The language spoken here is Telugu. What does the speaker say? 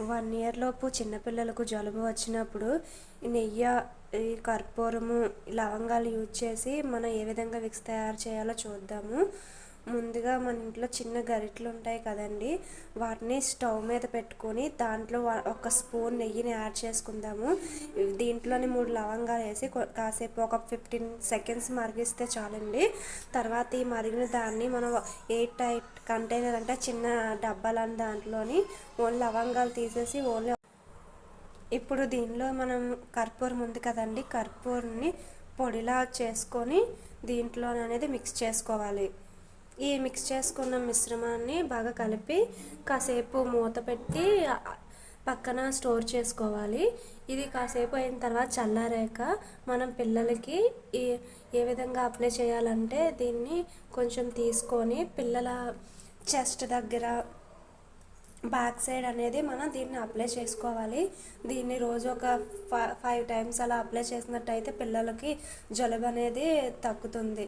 1 ఇయర్ లోపు చిన్నపిల్లలకు జలుబు వచ్చినప్పుడు నెయ్యి, ఈ కర్పూరము, లవంగాలు యూజ్ చేసి మనం ఏ విధంగా విక్స్ తయారు చేయాలో చూద్దాము. ముందుగా మన ఇంట్లో చిన్న గరిటెలు ఉంటాయి కదండి, వాటిని స్టవ్ మీద పెట్టుకొని దాంట్లో ఒక స్పూన్ నెయ్యిని యాడ్ చేసుకుందాము. దీంట్లోని 3 లవంగాలు వేసి కాసేపు ఒక 15 సెకండ్స్ మరిగిస్తే చాలండి. తర్వాత ఈ మరిగిన దాన్ని మనం ఎయిర్ టైట్ కంటైనర్ అంటే చిన్న డబ్బాలని దాంట్లోని ఓన్లీ లవంగాలు తీసేసి ఇప్పుడు దీనిలో మనం కర్పూరం ఉంది కదండి, కర్పూరాన్ని పొడిలా చేసుకొని దీంట్లో అనేది మిక్స్ చేసుకోవాలి. ఈ మిక్స్ చేసుకున్న మిశ్రమాన్ని బాగా కలిపి కాసేపు మూత పెట్టి పక్కన స్టోర్ చేసుకోవాలి. ఇది కాసేపు అయిన తర్వాత చల్లారాక మనం పిల్లలకి ఏ విధంగా అప్లై చేయాలంటే దీన్ని కొంచెం తీసుకొని పిల్లల చెస్ట్ దగ్గర, బ్యాక్ సైడ్ అనేది మనం దీన్ని అప్లై చేసుకోవాలి. దీన్ని రోజు ఒక 5 టైమ్స్ అలా అప్లై చేసినట్టయితే పిల్లలకి జలుబు అనేది తగ్గుతుంది.